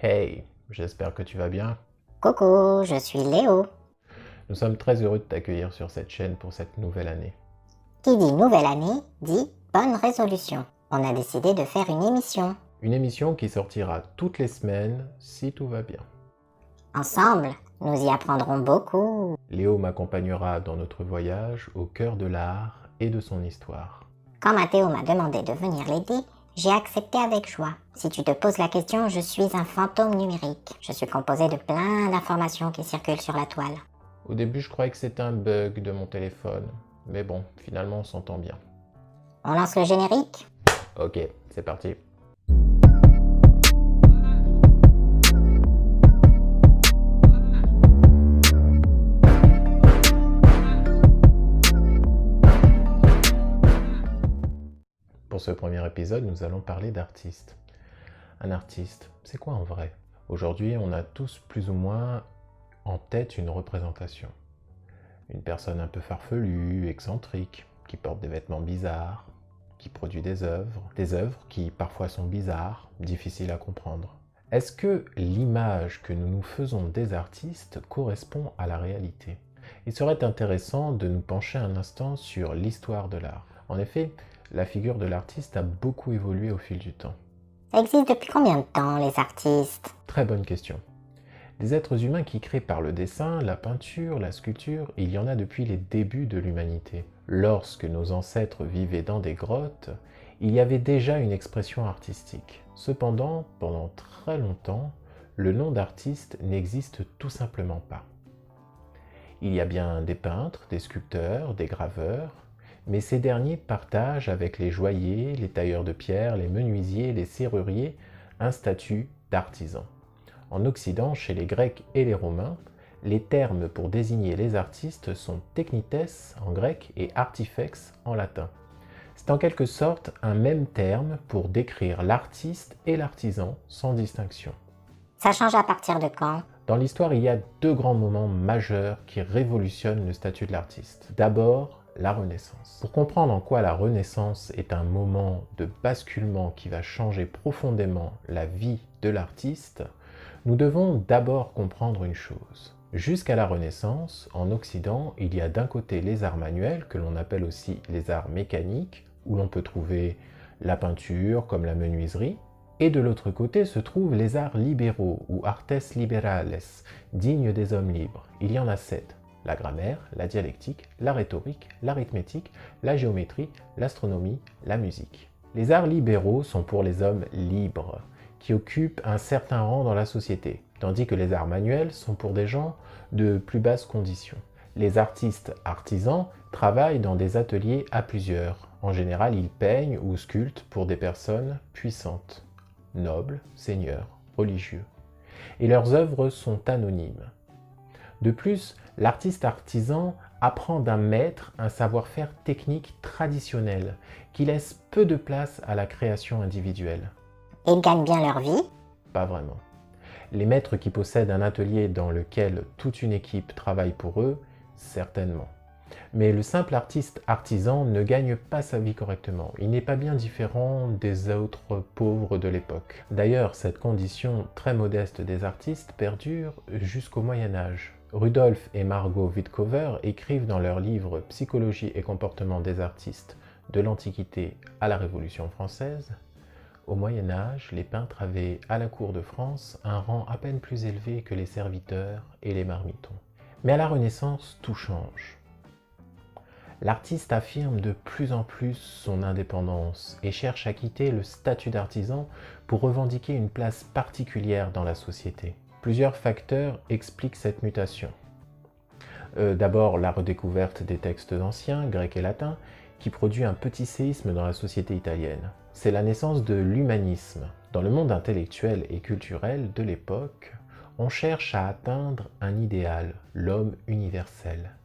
Hey, j'espère que tu vas bien. Coucou, je suis Léo. Nous sommes très heureux de t'accueillir sur cette chaîne pour cette nouvelle année. Qui dit nouvelle année dit bonne résolution. On a décidé de faire une émission. Une émission qui sortira toutes les semaines si tout va bien. Ensemble, nous y apprendrons beaucoup. Léo m'accompagnera dans notre voyage au cœur de l'art et de son histoire. Quand Mathéo m'a demandé de venir l'aider, j'ai accepté avec joie. Si tu te poses la question, je suis un fantôme numérique. Je suis composé de plein d'informations qui circulent sur la toile. Au début, je croyais que c'était un bug de mon téléphone, mais bon, finalement, on s'entend bien. On lance le générique? Ok, c'est parti. Pour ce premier épisode, nous allons parler d'artistes. Un artiste, c'est quoi en vrai? Aujourd'hui, on a tous plus ou moins en tête une représentation. Une personne un peu farfelue, excentrique, qui porte des vêtements bizarres, qui produit des œuvres qui parfois sont bizarres, difficiles à comprendre. Est-ce que l'image que nous nous faisons des artistes correspond à la réalité? Il serait intéressant de nous pencher un instant sur l'histoire de l'art. En effet, la figure de l'artiste a beaucoup évolué au fil du temps. Ça existe depuis combien de temps, les artistes? Très bonne question. Des êtres humains qui créent par le dessin, la peinture, la sculpture, il y en a depuis les débuts de l'humanité. Lorsque nos ancêtres vivaient dans des grottes, il y avait déjà une expression artistique. Cependant, pendant très longtemps, le nom d'artiste n'existe tout simplement pas. Il y a bien des peintres, des sculpteurs, des graveurs, mais ces derniers partagent avec les joailliers, les tailleurs de pierre, les menuisiers, les serruriers un statut d'artisan. En Occident, chez les Grecs et les Romains, les termes pour désigner les artistes sont technites en grec et artifex en latin. C'est en quelque sorte un même terme pour décrire l'artiste et l'artisan sans distinction. Ça change à partir de quand? Dans l'histoire, il y a deux grands moments majeurs qui révolutionnent le statut de l'artiste. D'abord, la Renaissance. Pour comprendre en quoi la Renaissance est un moment de basculement qui va changer profondément la vie de l'artiste, nous devons d'abord comprendre une chose. Jusqu'à la Renaissance, en Occident, il y a d'un côté les arts manuels, que l'on appelle aussi les arts mécaniques, où l'on peut trouver la peinture comme la menuiserie, et de l'autre côté se trouvent les arts libéraux, ou artes liberales, dignes des hommes libres. Il y en a 7. La grammaire, la dialectique, la rhétorique, l'arithmétique, la géométrie, l'astronomie, la musique. Les arts libéraux sont pour les hommes libres, qui occupent un certain rang dans la société, tandis que les arts manuels sont pour des gens de plus basses conditions. Les artistes artisans travaillent dans des ateliers à plusieurs. En général, ils peignent ou sculptent pour des personnes puissantes, nobles, seigneurs, religieux. Et leurs œuvres sont anonymes. De plus, l'artiste artisan apprend d'un maître un savoir-faire technique traditionnel qui laisse peu de place à la création individuelle. Et ils gagnent bien leur vie? Pas vraiment. Les maîtres qui possèdent un atelier dans lequel toute une équipe travaille pour eux, certainement. Mais le simple artiste artisan ne gagne pas sa vie correctement. Il n'est pas bien différent des autres pauvres de l'époque. D'ailleurs, cette condition très modeste des artistes perdure jusqu'au Moyen-Âge. Rudolf et Margot Wittkower écrivent dans leur livre Psychologie et comportement des artistes de l'Antiquité à la Révolution française. Au Moyen-Âge, les peintres avaient, à la cour de France, un rang à peine plus élevé que les serviteurs et les marmitons. Mais à la Renaissance, tout change. L'artiste affirme de plus en plus son indépendance et cherche à quitter le statut d'artisan pour revendiquer une place particulière dans la société. Plusieurs facteurs expliquent cette mutation. D'abord, la redécouverte des textes anciens, grecs et latins, qui produit un petit séisme dans la société italienne. C'est la naissance de l'humanisme. Dans le monde intellectuel et culturel de l'époque, on cherche à atteindre un idéal, l'homme universel.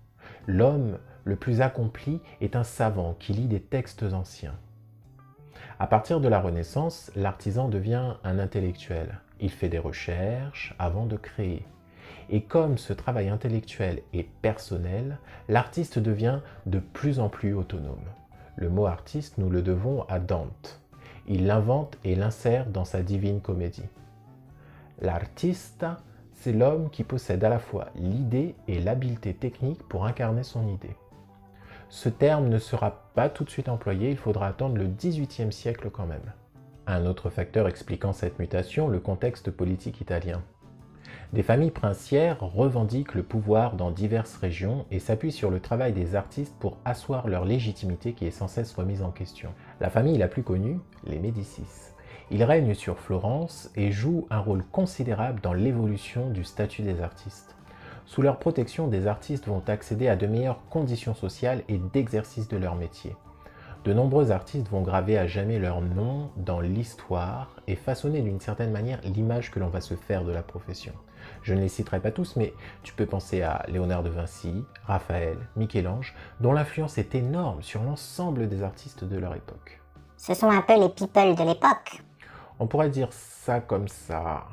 L'homme le plus accompli est un savant qui lit des textes anciens. À partir de la Renaissance, l'artisan devient un intellectuel. Il fait des recherches avant de créer. Et comme ce travail intellectuel est personnel, l'artiste devient de plus en plus autonome. Le mot artiste, nous le devons à Dante. Il l'invente et l'insère dans sa Divine Comédie. L'artista, c'est l'homme qui possède à la fois l'idée et l'habileté technique pour incarner son idée. Ce terme ne sera pas tout de suite employé, il faudra attendre le XVIIIe siècle quand même. Un autre facteur expliquant cette mutation, le contexte politique italien. Des familles princières revendiquent le pouvoir dans diverses régions et s'appuient sur le travail des artistes pour asseoir leur légitimité qui est sans cesse remise en question. La famille la plus connue, les Médicis. Ils règnent sur Florence et jouent un rôle considérable dans l'évolution du statut des artistes. Sous leur protection, des artistes vont accéder à de meilleures conditions sociales et d'exercice de leur métier. De nombreux artistes vont graver à jamais leur nom dans l'histoire et façonner d'une certaine manière l'image que l'on va se faire de la profession. Je ne les citerai pas tous, mais tu peux penser à Léonard de Vinci, Raphaël, Michel-Ange, dont l'influence est énorme sur l'ensemble des artistes de leur époque. Ce sont un peu les people de l'époque. On pourrait dire ça comme ça.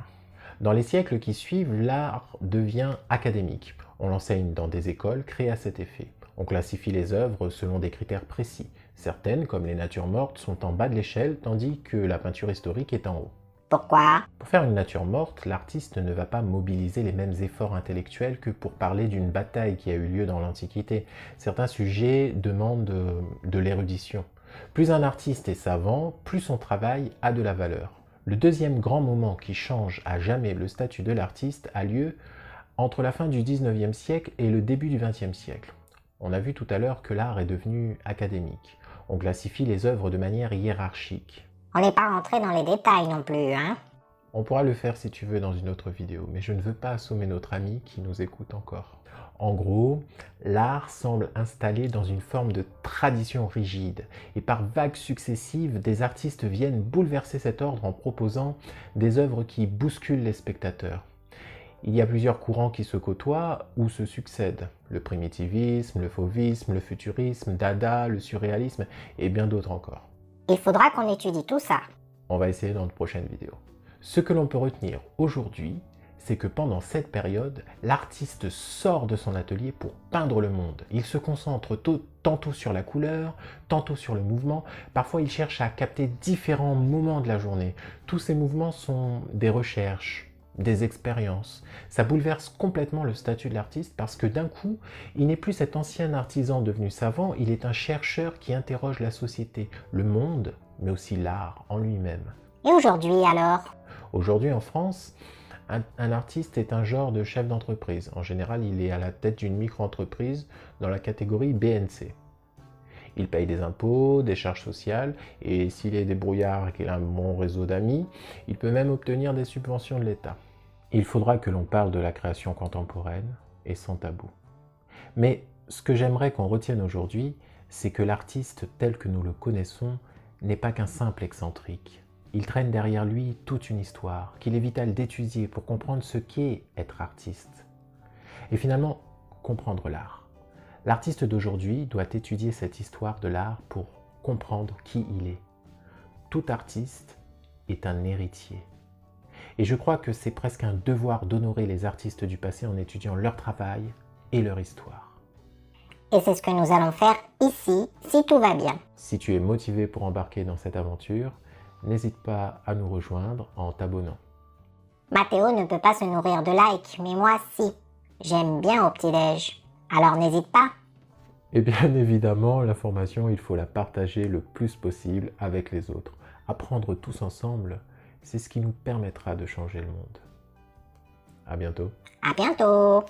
Dans les siècles qui suivent, l'art devient académique. On l'enseigne dans des écoles créées à cet effet. On classifie les œuvres selon des critères précis. Certaines, comme les natures mortes, sont en bas de l'échelle, tandis que la peinture historique est en haut. Pourquoi? Pour faire une nature morte, l'artiste ne va pas mobiliser les mêmes efforts intellectuels que pour parler d'une bataille qui a eu lieu dans l'Antiquité. Certains sujets demandent de l'érudition. Plus un artiste est savant, plus son travail a de la valeur. Le deuxième grand moment qui change à jamais le statut de l'artiste a lieu entre la fin du XIXe siècle et le début du XXe siècle. On a vu tout à l'heure que l'art est devenu académique. On classifie les œuvres de manière hiérarchique. On n'est pas rentré dans les détails non plus, hein? On pourra le faire si tu veux dans une autre vidéo, mais je ne veux pas assommer notre ami qui nous écoute encore. En gros, l'art semble installé dans une forme de tradition rigide, et par vagues successives, des artistes viennent bouleverser cet ordre en proposant des œuvres qui bousculent les spectateurs. Il y a plusieurs courants qui se côtoient ou se succèdent. Le primitivisme, le fauvisme, le futurisme, Dada, le surréalisme et bien d'autres encore. Il faudra qu'on étudie tout ça. On va essayer dans de prochaines vidéos. Ce que l'on peut retenir aujourd'hui, c'est que pendant cette période, l'artiste sort de son atelier pour peindre le monde. Il se concentre tantôt sur la couleur, tantôt sur le mouvement. Parfois, il cherche à capter différents moments de la journée. Tous ces mouvements sont des recherches, des expériences. Ça bouleverse complètement le statut de l'artiste parce que d'un coup, il n'est plus cet ancien artisan devenu savant, il est un chercheur qui interroge la société, le monde, mais aussi l'art en lui-même. Et aujourd'hui alors? Aujourd'hui en France, un artiste est un genre de chef d'entreprise. En général, il est à la tête d'une micro-entreprise dans la catégorie BNC. Il paye des impôts, des charges sociales, et s'il est débrouillard et qu'il a un bon réseau d'amis, il peut même obtenir des subventions de l'État. Il faudra que l'on parle de la création contemporaine et sans tabou. Mais ce que j'aimerais qu'on retienne aujourd'hui, c'est que l'artiste tel que nous le connaissons n'est pas qu'un simple excentrique. Il traîne derrière lui toute une histoire qu'il est vital d'étudier pour comprendre ce qu'est être artiste. Et finalement, comprendre l'art. L'artiste d'aujourd'hui doit étudier cette histoire de l'art pour comprendre qui il est. Tout artiste est un héritier. Et je crois que c'est presque un devoir d'honorer les artistes du passé en étudiant leur travail et leur histoire. Et c'est ce que nous allons faire ici, si tout va bien. Si tu es motivé pour embarquer dans cette aventure, n'hésite pas à nous rejoindre en t'abonnant. Mathéo ne peut pas se nourrir de likes, mais moi si. J'aime bien au petit-déj. Alors n'hésite pas. Et bien évidemment, l'information, il faut la partager le plus possible avec les autres. Apprendre tous ensemble, c'est ce qui nous permettra de changer le monde. À bientôt. À bientôt.